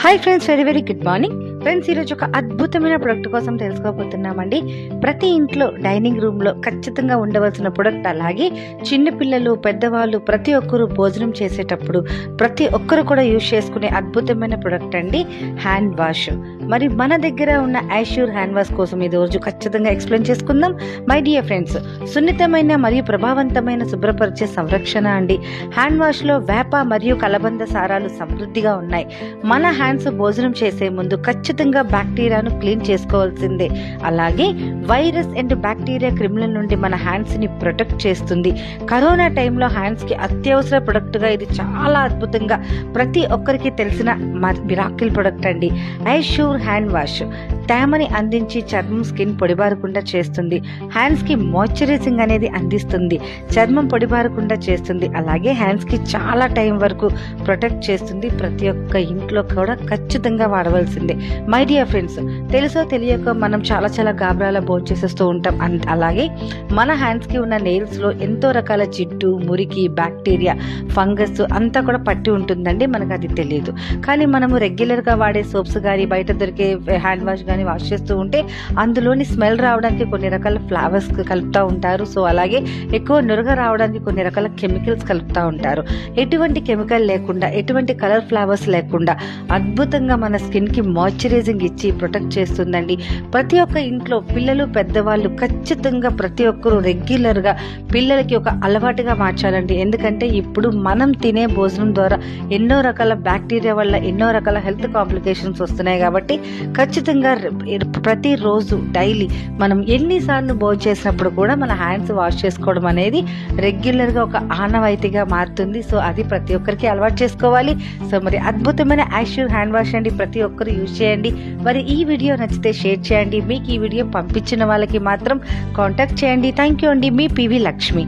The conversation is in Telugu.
Hi friends, very good morning friends. ఈరోజు ఒక అద్భుతమైన ప్రొడక్ట్ కోసం తెలుసుకోబోతున్నామండి. ప్రతి ఇంట్లో డైనింగ్ రూమ్లో ఖచ్చితంగా ఉండవలసిన ప్రొడక్ట్. అలాగే చిన్నపిల్లలు, పెద్దవాళ్ళు ప్రతి ఒక్కరు భోజనం చేసేటప్పుడు ప్రతి ఒక్కరు కూడా యూజ్ చేసుకునే అద్భుతమైన ప్రొడక్ట్ అండి హ్యాండ్ వాష్. మరి మన దగ్గర ఉన్న ఐష్యూర్ హ్యాండ్ వాష్ కోసం ఈ రోజు ఖచ్చితంగా ఎక్స్ప్లెయిన్ చేసుకుందాం. మై డియర్ ఫ్రెండ్స్, సున్నితమైన మరియు ప్రభావవంతమైన శుభ్రపరిచే సంరక్షణ అండి. హ్యాండ్ వాష్లో వేప మరియు కలబంద సారాలు సమృద్ధిగా ఉన్నాయి. మన హ్యాండ్స్ భోజనం చేసే ముందు ఖచ్చితంగా బ్యాక్టీరియాను క్లీన్ చేసుకోవాల్సిందే. అలాగే వైరస్ అండ్ బ్యాక్టీరియా క్రిముల నుండి మన హ్యాండ్స్ ని ప్రొటెక్ట్ చేస్తుంది. కరోనా టైంలో హ్యాండ్స్ కి అత్యవసర ప్రొడక్ట్ గా ఇది చాలా అద్భుతంగా ప్రతి ఒక్కరికి తెలిసిన మిరాకిల్ ప్రొడక్ట్ అండి ఐష్యూర్ హ్యాండ్ వాష్. తేమని అందించి చర్మం స్కిన్ పొడిబారకుండా చేస్తుంది. హ్యాండ్స్ కి మాయిశ్చరైజింగ్ అనేది అందిస్తుంది. చర్మం పొడిబారకుండా చేస్తుంది. అలాగే హ్యాండ్స్ కి చాలా టైం వరకు ప్రొటెక్ట్ చేస్తుంది. ప్రతి ఒక్క ఇంట్లో కూడా ఖచ్చితంగా వాడవలసిందే. మై డియర్ ఫ్రెండ్స్, తెలుసో తెలియక మనం చాలా గాబరాల భోజనం చేసేస్తూ ఉంటాం. అలాగే మన హ్యాండ్స్ కి ఉన్న నెయిల్స్ లో ఎంతో రకాల జిడ్డు, మురికి, బ్యాక్టీరియా, ఫంగస్ అంతా కూడా పట్టి ఉంటుందండి. మనకు అది తెలియదు. కానీ మనము రెగ్యులర్ గా వాడే సోప్స్ కానీ, బయట దొరికే హ్యాండ్ వాష్ కానీ వాష్ చేస్తూ ఉంటే అందులోని స్మెల్ రావడానికి కొన్ని రకాల ఫ్లేవర్స్ కలుపుతూ ఉంటారు. సో అలాగే ఎక్కువ నురగ రావడానికి కొన్ని రకాల కెమికల్స్ కలుపుతూ ఉంటారు. ఎటువంటి కెమికల్ లేకుండా, ఎటువంటి కలర్ ఫ్లేవర్స్ లేకుండా అద్భుతంగా మన స్కిన్ కి మాయిశ్చరైజింగ్ ఇచ్చి ప్రొటెక్ట్ చేస్తుందండి. ప్రతి ఒక్క ఇంట్లో పిల్లలు, పెద్దవాళ్ళు ఖచ్చితంగా ప్రతి ఒక్కరు రెగ్యులర్ గా పిల్లలకి ఒక అలవాటుగా మార్చాలండి. ఎందుకంటే ఇప్పుడు మనం తినే భోజనం ద్వారా ఎన్నో రకాల బ్యాక్టీరియా వల్ల ఎన్నో రకాల హెల్త్ కాంప్లికేషన్స్ వస్తున్నాయి. కాబట్టి ఖచ్చితంగా ప్రతిరోజు డైలీ మనం ఎన్నిసార్లు భోజనం చేసినప్పుడు కూడా మన హ్యాండ్స్ వాష్ చేసుకోవడం అనేది రెగ్యులర్ గా ఒక ఆనవాయితీగా మారుతుంది. సో అది ప్రతి ఒక్కరికి అలవాటు చేసుకోవాలి. సో మరి అద్భుతమైన ఐష్యూర్ హ్యాండ్ వాష్ అండి, ప్రతి ఒక్కరు యూజ్ చేయండి. మరి ఈ వీడియో నచ్చితే షేర్ చేయండి. మీకు ఈ వీడియో పంపించిన వాళ్ళకి మాత్రం కాంటాక్ట్ చేయండి. థ్యాంక్ యూ అండి. మీ పివి లక్ష్మి.